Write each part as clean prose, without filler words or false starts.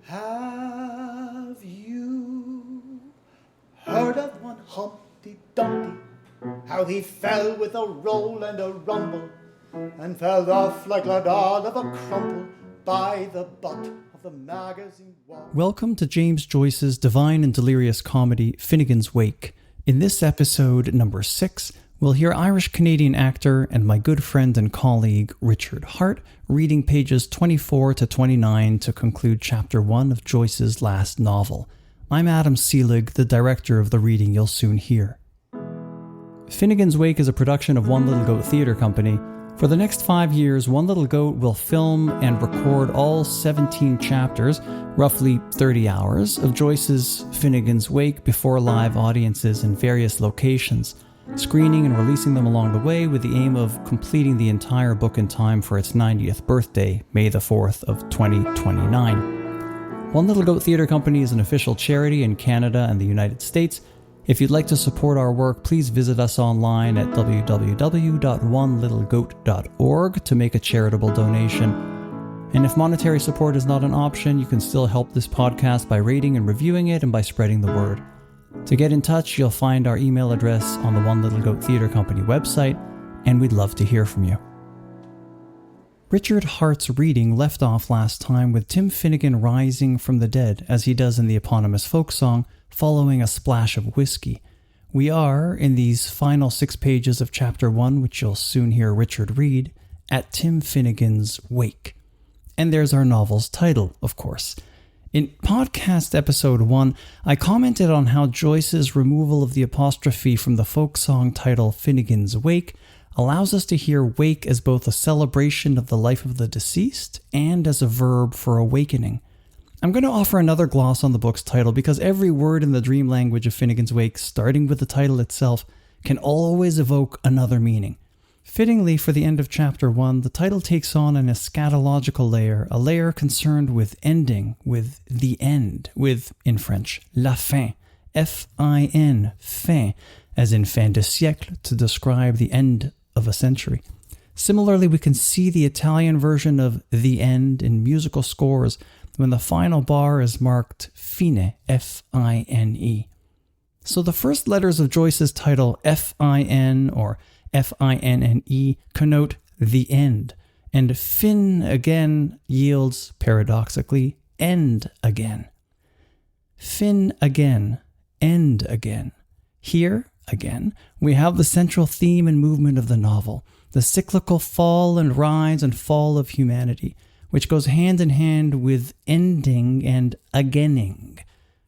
Have you heard of one Humpty Dumpty? How he fell with a roll and a rumble, and fell off like a doll of a crumple by the butt of the magazine wall. Welcome to James Joyce's divine and delirious comedy, Finnegan's Wake. In this episode, number 6, we'll hear Irish-Canadian actor and my good friend and colleague Richard Harte reading pages 24 to 29 to conclude Chapter 1 of Joyce's last novel. I'm Adam Seelig, the director of the reading you'll soon hear. Finnegan's Wake is a production of One Little Goat Theatre Company. For the next 5 years, One Little Goat will film and record all 17 chapters, roughly 30 hours, of Joyce's Finnegan's Wake before live audiences in various locations, screening and releasing them along the way with the aim of completing the entire book in time for its 90th birthday, May the 4th of 2029. One Little Goat Theatre Company is an official charity in Canada and the United States. If you'd like to support our work, please visit us online at www.onelittlegoat.org to make a charitable donation. And if monetary support is not an option, you can still help this podcast by rating and reviewing it and by spreading the word. To get in touch, you'll find our email address on the One Little Goat Theatre Company website, and we'd love to hear from you. Richard Harte's reading left off last time with Tim Finnegan rising from the dead, as he does in the eponymous folk song, following a splash of whiskey. We are, in these final 6 pages of Chapter 1, which you'll soon hear Richard read, at Tim Finnegan's wake. And there's our novel's title, of course. In podcast episode 1, I commented on how Joyce's removal of the apostrophe from the folk song title Finnegan's Wake allows us to hear wake as both a celebration of the life of the deceased and as a verb for awakening. I'm going to offer another gloss on the book's title because every word in the dream language of Finnegan's Wake, starting with the title itself, can always evoke another meaning. Fittingly, for the end of Chapter 1, the title takes on an eschatological layer, a layer concerned with ending, with the end, with, in French, la fin, F-I-N, fin, as in fin de siècle, to describe the end of a century. Similarly, we can see the Italian version of the end in musical scores when the final bar is marked fine, F-I-N-E. So the first letters of Joyce's title, F-I-N or F-I-N-N-E, connote the end, and fin again yields, paradoxically, end again. Fin again, end again. Here, again, we have the central theme and movement of the novel, the cyclical fall and rise and fall of humanity, which goes hand in hand with ending and againing.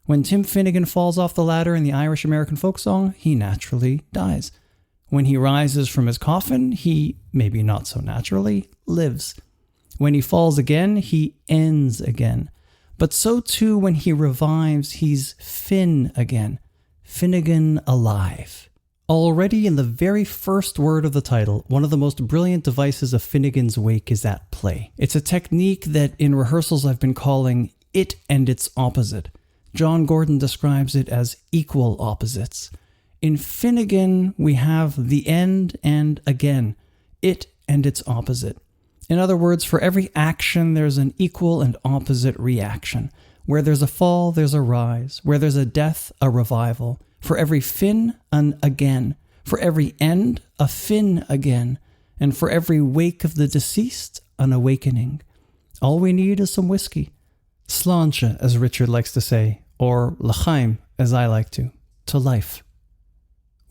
When Tim Finnegan falls off the ladder in the Irish-American folk song, he naturally dies. When he rises from his coffin, he, maybe not so naturally, lives. When he falls again, he ends again. But so too when he revives, he's Finn again. Finnegan alive. Already in the very first word of the title, one of the most brilliant devices of Finnegan's Wake is at play. It's a technique that in rehearsals I've been calling it and its opposite. John Gordon describes it as equal opposites. In Finnegan, we have the end and again, it and its opposite. In other words, for every action, there's an equal and opposite reaction. Where there's a fall, there's a rise. Where there's a death, a revival. For every fin, an again. For every end, a fin again. And for every wake of the deceased, an awakening. All we need is some whiskey. Sláinte, as Richard likes to say, or l'chaim, as I like to life.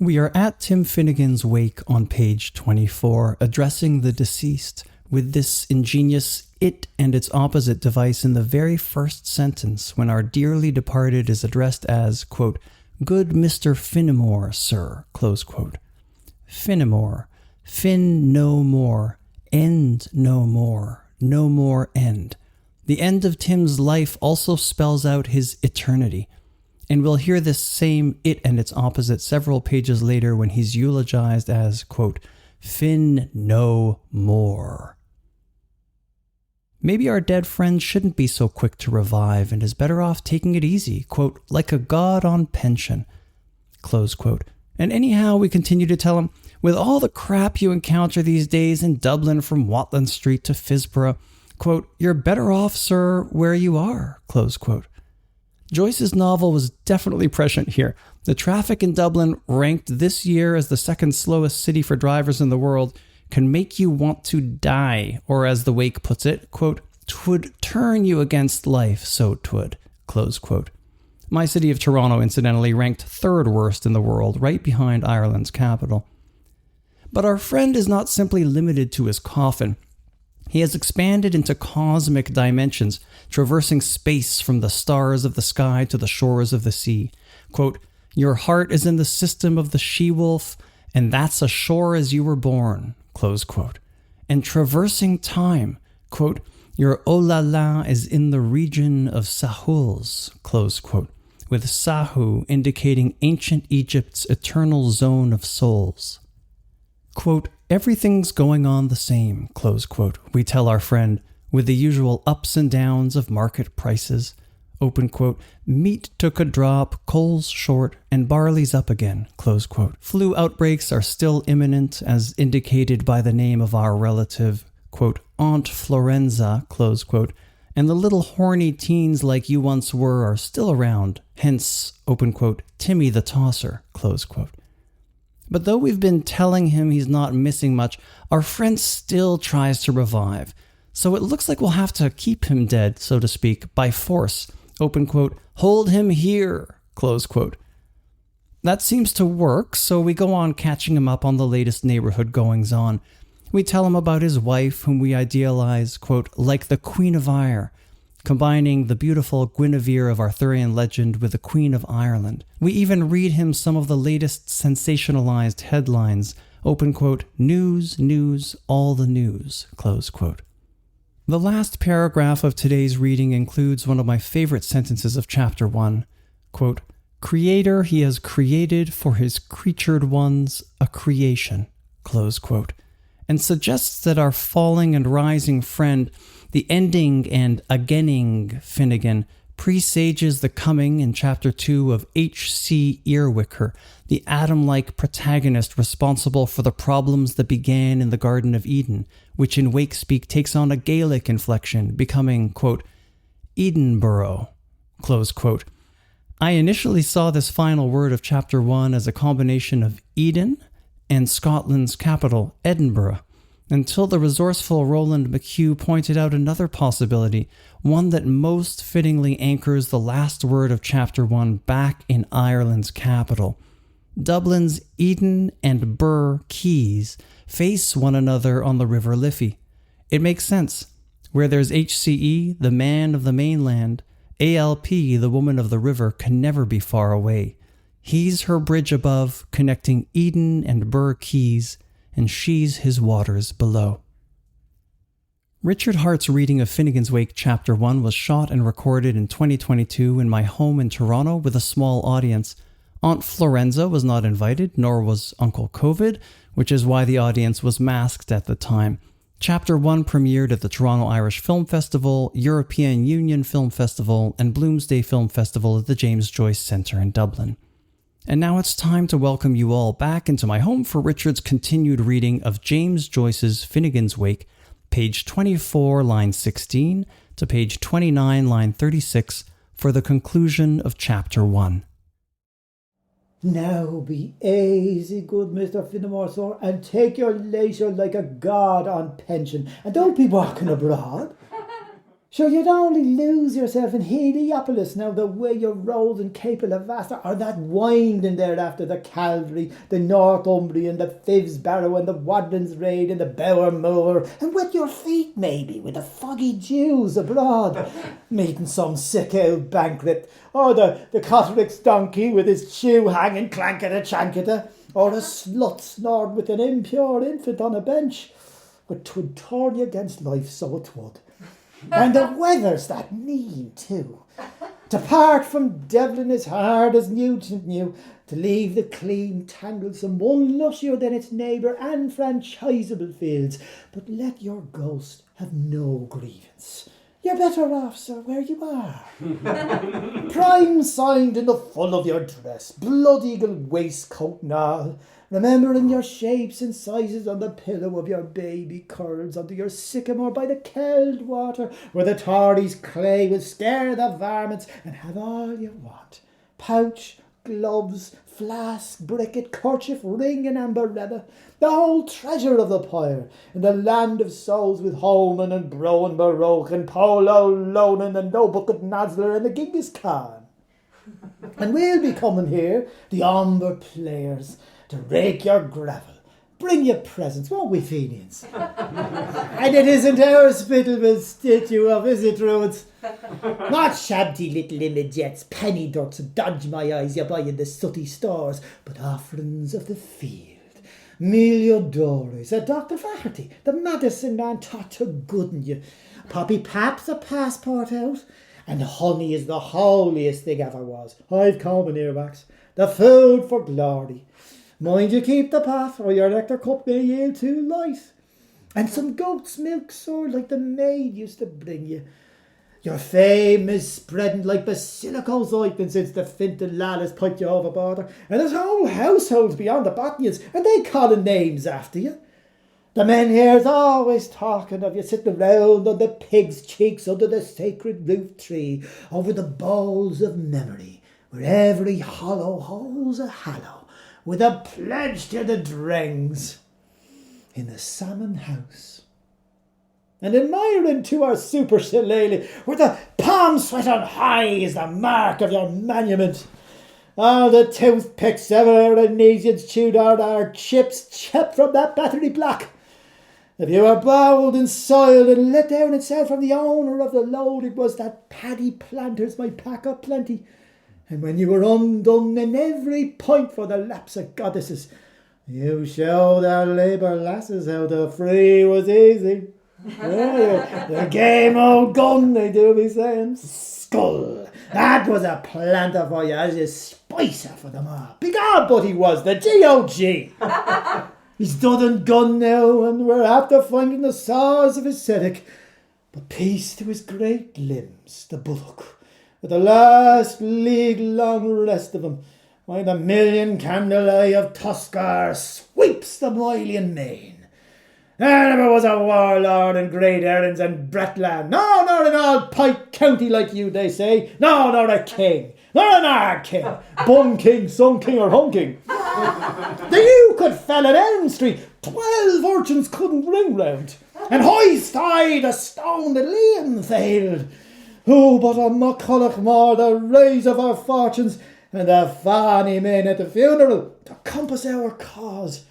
We are at Tim Finnegan's wake on page 24, addressing the deceased with this ingenious it and its opposite device in the very first sentence when our dearly departed is addressed as, quote, "Good Mr. Finnemore, sir," close quote. Finnemore, fin no more, end no more end. The end of Tim's life also spells out his eternity. And we'll hear this same it and its opposite several pages later when he's eulogized as, quote, "Fin no more." Maybe our dead friend shouldn't be so quick to revive and is better off taking it easy, quote, "like a god on pension," close quote. And anyhow, we continue to tell him, with all the crap you encounter these days in Dublin from Watland Street to Fisborough, quote, "You're better off, sir, where you are," close quote. Joyce's novel was definitely prescient here. The traffic in Dublin, ranked this year as the second slowest city for drivers in the world, can make you want to die, or as the Wake puts it, quote, "'Twould turn you against life, so 'twould," close quote. My city of Toronto, incidentally, ranked third worst in the world, right behind Ireland's capital. But our friend is not simply limited to his coffin. He has expanded into cosmic dimensions, traversing space from the stars of the sky to the shores of the sea. Quote, "Your heart is in the system of the she-wolf, and that's as sure as you were born," close quote. And traversing time, quote, "Your oh-la-la is in the region of Sahuls," close quote, with Sahu indicating ancient Egypt's eternal zone of souls. Quote, "Everything's going on the same," close quote, we tell our friend, with the usual ups and downs of market prices. Open quote, "Meat took a drop, coal's short, and barley's up again," close quote. Flu outbreaks are still imminent, as indicated by the name of our relative, quote, "Aunt Florenza," close quote, and the little horny teens like you once were are still around, hence, open quote, "Timmy the Tosser," close quote. But though we've been telling him he's not missing much, our friend still tries to revive. So it looks like we'll have to keep him dead, so to speak, by force. Open quote, "Hold him here," close quote. That seems to work, so we go on catching him up on the latest neighborhood goings-on. We tell him about his wife, whom we idealize, quote, "like the Queen of Ire," combining the beautiful Guinevere of Arthurian legend with the Queen of Ireland. We even read him some of the latest sensationalized headlines, open quote, "News, news, all the news," close quote. The last paragraph of today's reading includes one of my favorite sentences of chapter 1, quote, "Creator he has created for his creatured ones a creation," close quote, and suggests that our falling and rising friend, the ending and againing Finnegan, presages the coming in chapter 2 of H.C. Earwicker, the Adam-like protagonist responsible for the problems that began in the Garden of Eden, which in Wakespeak takes on a Gaelic inflection, becoming, quote, "Edenborough," close quote. I initially saw this final word of chapter 1 as a combination of Eden and Scotland's capital, Edinburgh, until the resourceful Roland McHugh pointed out another possibility, one that most fittingly anchors the last word of chapter 1 back in Ireland's capital. Dublin's Eden and Burr quays face one another on the River Liffey. It makes sense. Where there's HCE, the man of the mainland, ALP, the woman of the river, can never be far away. He's her bridge above, connecting Eden and Burr quays, and she's his waters below. Richard Harte's reading of Finnegan's Wake Chapter 1 was shot and recorded in 2022 in my home in Toronto with a small audience. Aunt Florenza was not invited, nor was Uncle COVID, which is why the audience was masked at the time. Chapter 1 premiered at the Toronto Irish Film Festival, European Union Film Festival, and Bloomsday Film Festival at the James Joyce Centre in Dublin. And now it's time to welcome you all back into my home for Richard's continued reading of James Joyce's Finnegan's Wake, page 24, line 16, to page 29, line 36, for the conclusion of Chapter 1. Now be easy, good Mr. Finnemore, sir, and take your leisure like a god on pension, and don't be walking abroad. Sure, you'd only lose yourself in Heliopolis now the way you rolled in Cape Levasta, or that winding there after the Calvary, the Northumbrian, the Fivs Barrow, and the Wadlands Raid, and the Bower Moor, and wet your feet maybe with the foggy Jews abroad, meeting some sick old bankrupt, or the Cotterick's donkey with his shoe hanging clankata-chankata, or a slut snored with an impure infant on a bench. But 'twould turn you against life, so it would. And the weather's that mean too. To part from Devlin as hard as Newton knew, to leave the clean, tanglesome, one luscier than its neighbour and franchisable fields, but let your ghost have no grievance. You're better off, sir, where you are. Prime signed in the full of your dress, blood eagle waistcoat and all, remembering your shapes and sizes on the pillow of your baby curls under your sycamore by the keld water, where the Tories' clay will scare the varmints and have all you want. Pouch, gloves, flask, bricket, kerchief, ring and amberella, the whole treasure of the pyre, in the land of souls with Holman and Bro and Baroque and Polo Lonan and No Bucket Nazler and the Genghis Khan. And we'll be coming here, the umber players, to rake your gravel, bring you presents, won't we, Fenians? And it isn't our spittle will stitch you up, is it, Rhodes? Not shabby little imagettes, penny dirts, dodge my eyes you buy in the sooty stores, but offerings of the field. Miliodores, a Dr. Flaherty, the medicine man taught to gooden you. Poppy Pap's a passport out, and honey is the holiest thing ever was. I've common earwax, the food for glory. Mind you keep the path, or your nectar cup may yield too light. And some goat's milk, sir, like the maid used to bring you. Your fame is spreading like Basilico's ointment since the Fintan lad has piped you over border, and there's whole households beyond the Botnians, and they calling names after you. The men here's always talking of you sitting round on the pig's cheeks under the sacred roof tree, over the bowls of memory, where every hollow holds a hallow, with a pledge to the drengs, in the salmon house. And admiring to our super shillelagh, where the palm sweat on high is the mark of your monument. All the toothpicks ever Indonesians chewed out our chips chipped from that battery block. If you were bowled and soiled and let down and said from the owner of the load, it was that paddy planters might pack up plenty. And when you were undone in every point for the laps of goddesses, you showed our labour lasses how the free was easy. The game old gun, they do be saying. Skull, that was a planter for you, as a spicer for them all. Begod, but he was the G.O.G. He's done and gone now, and we're after finding the saws of his Sedic. But peace to his great limbs, the bullock, with the last league-long rest of him, while the million candle eye of Tuskar sweeps the Moylian main. There never was a warlord in Great Erins and Bretland, no, nor in all Pike County like you, they say, no, nor a king, nor an our king, bum king, son king, or home king. The you could fell at Elm Street, 12 urchins couldn't ring round, and hoist high the stone that Liam failed. Who but a McCulloch more the rise of our fortunes, and the fanny men at the funeral to compass our cause.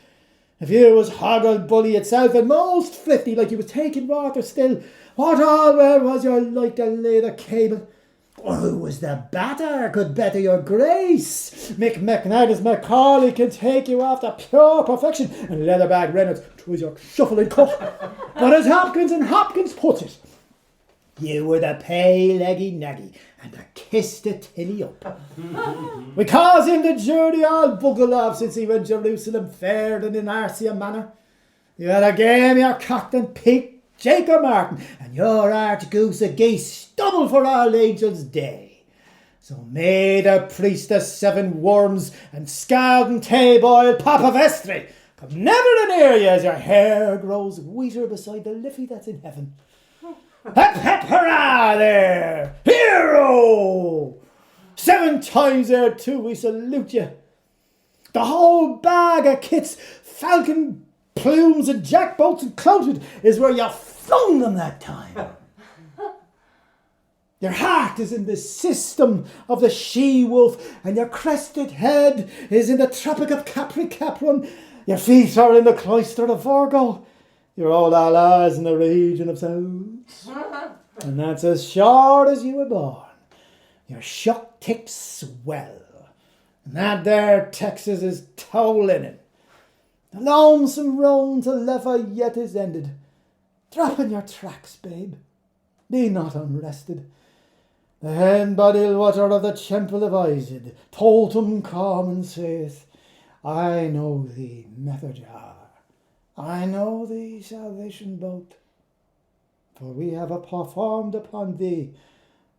If you was hoggle bully itself and most thrifty like you was taking water still, what all where was your like to lay the cable? Or who was the batter could better your grace? Mick McNaggis Macaulay can take you after pure perfection, and Leatherbag Reynolds twas your shuffling cut. But as Hopkins and Hopkins puts it, you were the pay-leggy naggy, and the kiss the tilly up. We cause him the jury all bugle off since he went Jerusalem fair and in Arcia manner. You had a game your cocked and peaked Jacob Martin, and your arch goose a geese stubble for all angels' day. So may the priest of 7 worms and scald and tay-boil Papa Vestry come never near you as your hair grows whiter beside the liffey that's in heaven. Hep, hep, hurrah there! Hero! 7 times there too we salute you. The whole bag of kits, falcon plumes and jackboats and clouted is where you flung them that time. Your heart is in the system of the she-wolf, and your crested head is in the tropic of Capri-Capron. Your feet are in the cloister of Virgo. You're all allies in the region of South. And that's as sure as you were born. Your shock tick swell. And that there Texas is tow linen. The lonesome roam to Lafayette is ended. Drop in your tracks, babe. Be not unrested. The hen-bodied water of the temple of Isid, Tolton Common saith, I know thee, Methodjar. I know thee, salvation boat. For we have performed upon thee,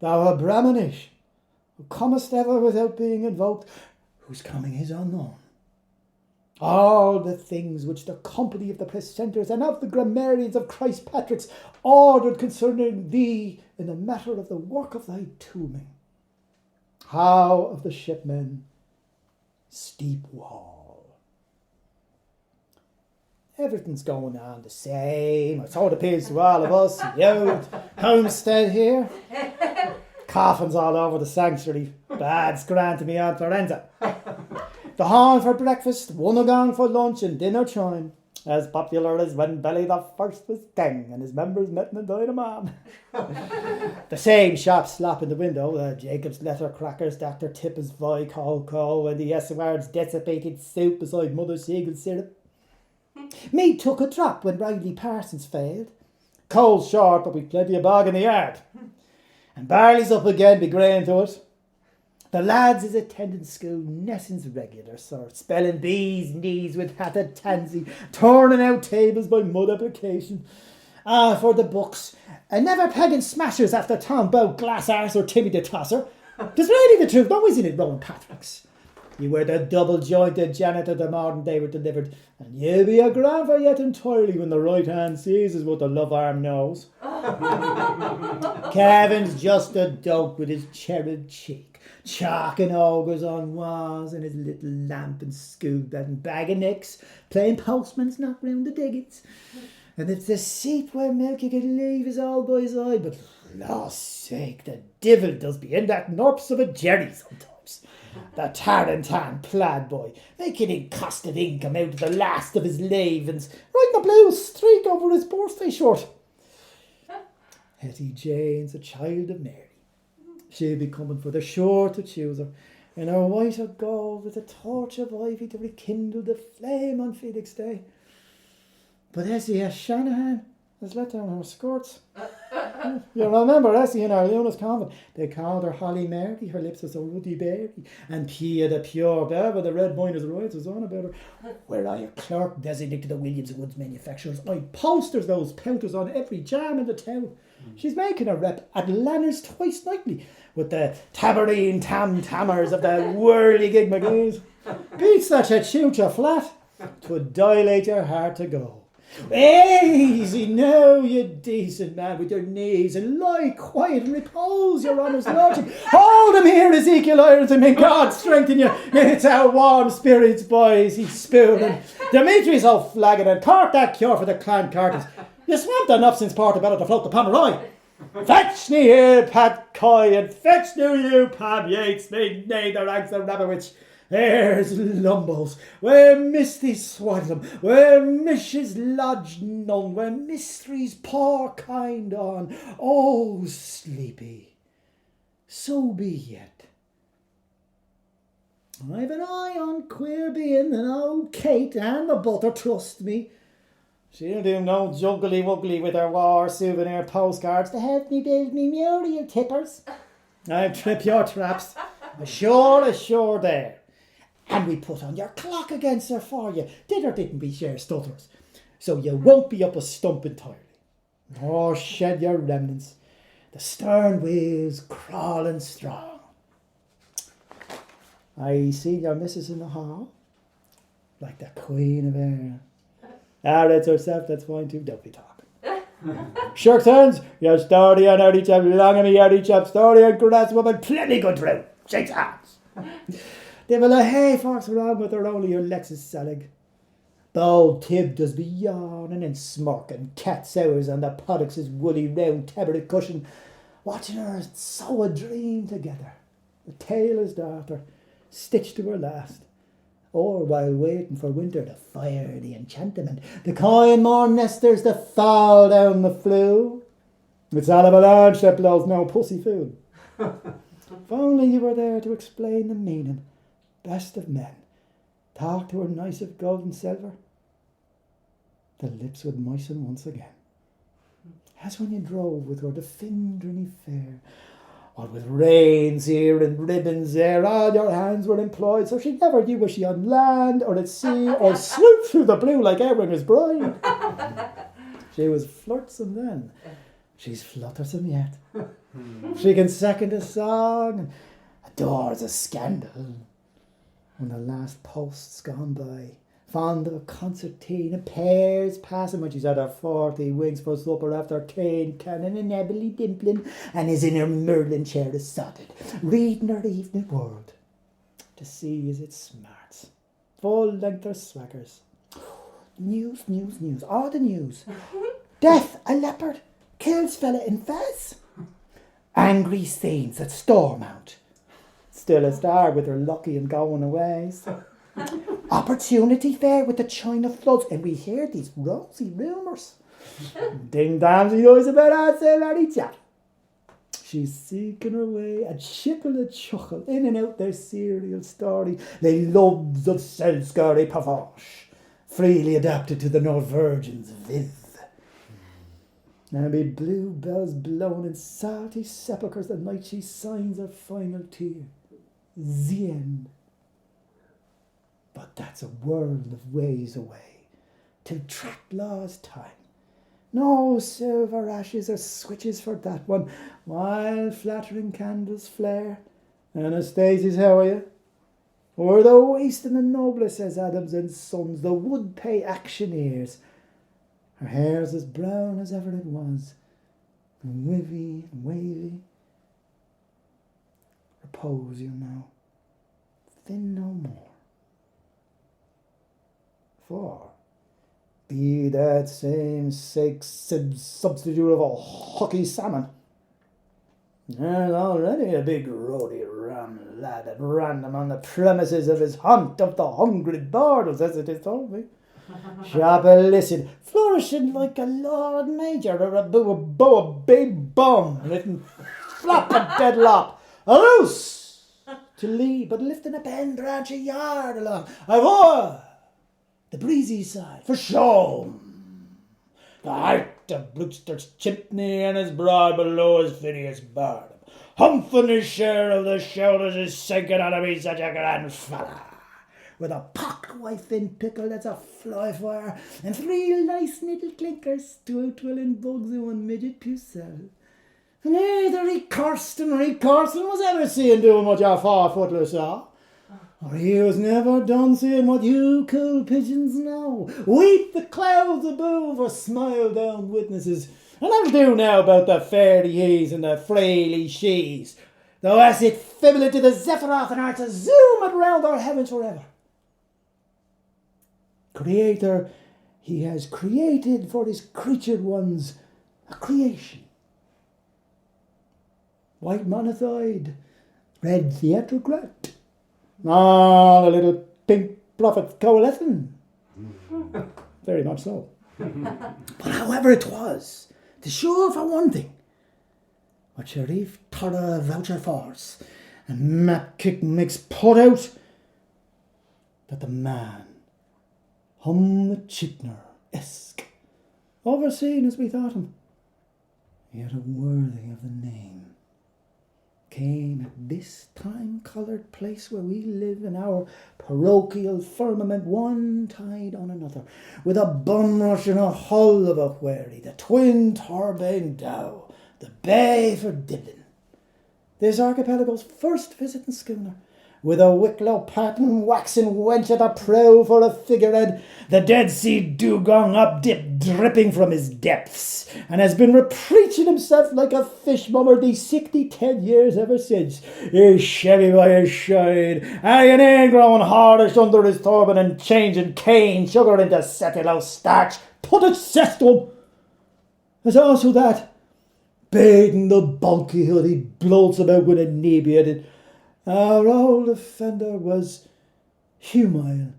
thou Abramanish, who comest ever without being invoked, whose coming is unknown. All the things which the company of the precentors and of the grammarians of Christ Patrick's ordered concerning thee in the matter of the work of thy tombing. How of the shipmen, steep wall. Everything's going on the same, or so it appears to all of us, you, homestead here. Coffins all over the sanctuary, bad scran to me on Florenza. The horn for breakfast, one agong for lunch and dinner chime, as popular as when Belly the First was king and his members met in the dynamom. The same shop slop in the window, Jacob's letter crackers, Dr. Tipp's Vi cocoa and the S-word's dissipated soup beside Mother Siegel's syrup. Me took a drop when Riley Parsons failed. Cold short, but we've plenty of bog in the yard. And barley's up again, be grain to it. The lads is attending school Nesson's regular sort, spelling B's and D's with hat and tansy, turning out tables by multiplication. For the books, and never pegging smashers after Tom Bow, Glass Arse or Timmy the Tosser. There's really the truth, no isn't it, Rowan Patrick's? You were the double-jointed janitor the modern day were delivered, and you'll be a grandfather yet entirely when the right hand seizes what the love arm knows. Kevin's just a dope with his cherub cheek, chalking ogres on walls and his little lamp and school bed and bag of nicks, playing postman's knock round the diggings. And it's the seat where Milky could leave his old boy's eye, but for law's sake, the devil does be in that norps of a jerry sometimes. The Tarantan plaid boy, making encosted income out of the last of his leavings, writing a blue streak over his birthday shirt. Hetty Jane's a child of Mary. She'll be coming for the sure to choose her, in her white of gold with a torch of ivy to rekindle the flame on Felix Day. But Essie S. Shanahan has let down her skirts. You remember Essie in our Luna's convent? They called her Holly Mary, her lips were so ruddy berry, and Pia the pure Beva, the red miners' rights, was on about her. Were I a clerk designated to the Williams Woods manufacturers, I'd posters those pouters on every jam in the town. She's making a rep at Lanners twice nightly with the tabarine tam-tammers of the whirly-gig McGee's. Beats that should shoot you flat. 'Twould dilate your heart to go. Easy now, you decent man with your knees, and lie quiet and repose, your honour's lordship. Hold him here, Ezekiel Ireton, may God strengthen you. It's our warm spirits, boys, he's spooning. Dimitri's off flagging and cork that cure for the clan carters. You swamped enough since Portobello to float the Pomeroy. Fetch me here, Pat Coy, and fetch new you, Pab Yates, me nay the ranks of Rabowich. There's Lumbos, where Misty Swaddlem, where Mrs. Lodge none, where mysteries pour kind on. Oh, sleepy, so be yet. I've an eye on queer being and old Kate and the butter, trust me. She'll do no juggly-wuggly with her war souvenir postcards to help me build me Muriel tippers. I'll trip your traps, sure there. And we put on your clock against her for you, did or didn't we share stutters? So you won't be up a stump entirely. Nor shed your remnants, the stern wheels crawling strong. I seen your missus in the hall, like the queen of air. That's herself, that's fine too, don't be talking. Sure turns, your story on early chap, long of me early chap, story on grass woman, plenty good through. Shakes hands. They will a hay forks around with her only your Lexus Selig. Bold Tib does be yawning and smirking, cat sours on the poddocks' woolly round tabaret cushion, watching her sew a dream together. The tailor's daughter, stitched to her last. Or while waiting for winter to fire the enchantment, the coin more nesters to fall down the flue. It's all avalanche that blows no pussy food. If only you were there to explain the meaning. Best of men, talk to her nice of gold and silver. The lips would moisten once again, as when you drove with her to Findrenny Fair, or with reins here and ribbons there, all your hands were employed, so she never knew was she on land or at sea, or swooped through the blue like Eringer's bride. She was flirtsome then, She's fluttersome yet. She can second a song and adores a scandal. When the last post's gone by, fond of a concertina, pairs passing when she's at her 40, winks for supper after cane cannon and ebbly dimpling, and is in her Merlin chair assotted, reading her Evening World to see as it smarts. Full length her swaggers. News. All the news. Death, a leopard, kills fella in Fez. Angry saints at Stormount. Still a star with her lucky and going aways. Opportunity fair with the China floods, and we hear these rosy rumours. Ding dams, he knows about our Larry Jack. She's seeking her way, a chickle a chuckle, in and out their serial story. They loves of self-scary pavash, freely adapted to the Norwegians' viz. There'll be blue bells blown in salty sepulchres the night she signs her final tear. The end. But that's a world of ways away, till Tracklaw's time. No silver ashes or switches for that one, while flattering candles flare. Anastasia's, how are you? O'er the waste and the noblest, says Adams and Sons, the would pay actioneers. Her hair's as brown as ever it was, and wavy and wavy. Repose you now, thin no more. For be that same sake substitute of a hockey salmon. There's already a big rowdy ram lad at random on the premises of his hunt of the hungry barders, as it is told me. Sharp illicit, flourishing like a Lord Major or a boa big bum, written flop a deadlock, a loose to lead, but lifting a pen branch a yard along. Avoid the breezy side, for show. The height of Brewster's chimney and his broad below his Phineas Bard. Humping his share of the shoulders is sinking on to be such a grand fella. With a pock wife in pickle that's a fly fire, and 3 nice little clinkers, 2 twilling bugs and 1 midget pucelle. And neither Rick Carson was ever seen doing what your 4-footler saw. Or he was never done seeing what you cool pigeons know. Weep the clouds above or smile down witnesses. And I'll do now about the fairly he's and the fraily she's. Though as it fiblet to the Zephyroth and are to zoom it round our heavens forever. Creator, he has created for his creatured ones a creation. White monothide, red theatrocrat. Ah, the little pink prophets coalescing. Very much so. But however it was, to sure for one thing, what Sharif Torra voucher force and Map Kick makes put out, that the man, hum the Chibnor-esque, overseen as we thought him, yet unworthy of the name, came at this time-coloured place where we live in our parochial firmament, one tide on another, with a bum rush and a hull of a wherry, the twin turbine Dow, the bay for Diblin. This archipelago's first visiting schooner, with a Wicklow pattern waxen wench at the prow for a figurehead, the Dead Sea dugong up-dip dripping from his depths, and has been repreaching himself like a fish mummer these 60-10 years ever since. He's shabby by his shine, and ain't growing hardish under his turban and changing cane sugar into cellulose starch. Put it cestum! There's also that, baiting the bulky hood he bloats about with inebriated. Our old offender was humile,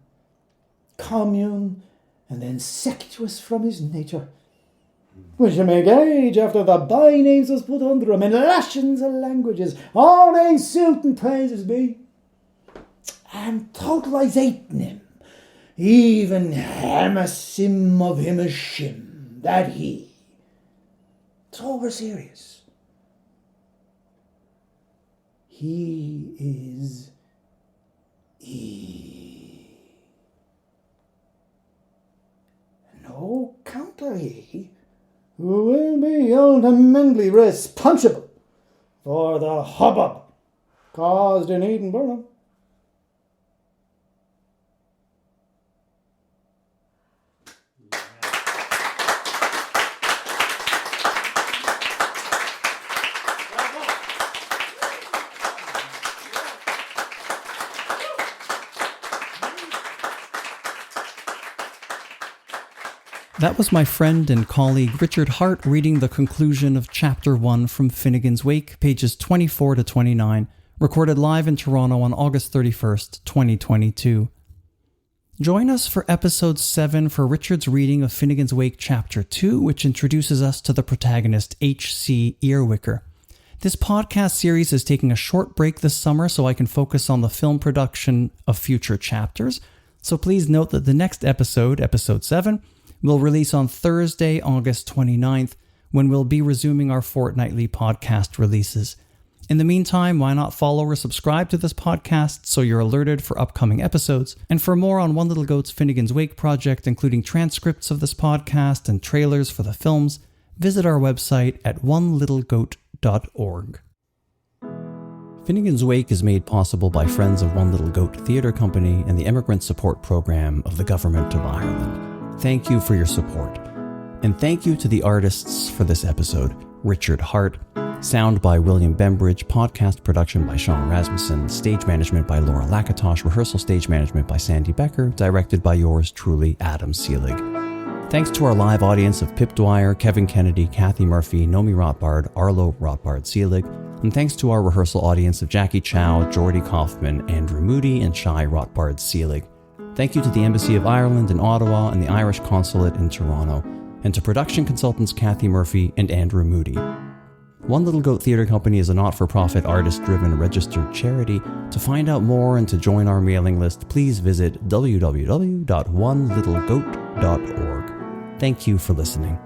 commune, and then sectuous from his nature, which you may gauge after the by names was put under him in lashings of languages, all they suit and praises me, and totalizating him, even hamasim of him a shim, that he. So we're serious. He is no counter he, who will be be ultimately responsible for the hubbub caused in Edinburgh. That was my friend and colleague Richard Harte reading the conclusion of Chapter 1 from Finnegan's Wake, pages 24 to 29, recorded live in Toronto on August 31st, 2022. Join us for Episode 7 for Richard's reading of Finnegan's Wake Chapter 2, which introduces us to the protagonist H.C. Earwicker. This podcast series is taking a short break this summer so I can focus on the film production of future chapters, so please note that the next episode, Episode 7, will release on Thursday, August 29th, when we'll be resuming our fortnightly podcast releases. In the meantime, why not follow or subscribe to this podcast so you're alerted for upcoming episodes? And for more on One Little Goat's Finnegan's Wake project, including transcripts of this podcast and trailers for the films, visit our website at onelittlegoat.org. Finnegan's Wake is made possible by friends of One Little Goat Theatre Company and the Emigrant Support Programme of the Government of Ireland. Thank you for your support. And thank you to the artists for this episode: Richard Harte, sound by William Bembridge, podcast production by Rasmussen, stage management by Laura Lakatosh, rehearsal stage management by Sandi Becker, directed by yours truly, Adam Seelig. Thanks to our live audience of Pip Dwyer, Kevin Kennedy, Cathy Murphy, Nomi Rotbard, Arlo Rotbard-Seelig, and thanks to our rehearsal audience of Jackie Chow, Jordy Kaufman, Andrew Moody, and Ch01 Rotbard-Seelig. Thank you to the Embassy of Ireland in Ottawa and the Irish Consulate in Toronto, and to production consultants Cathy Murphy and Andrew Moody. One Little Goat Theatre Company is a not-for-profit, artist-driven, registered charity. To find out more and to join our mailing list, please visit www.onelittlegoat.org. Thank you for listening.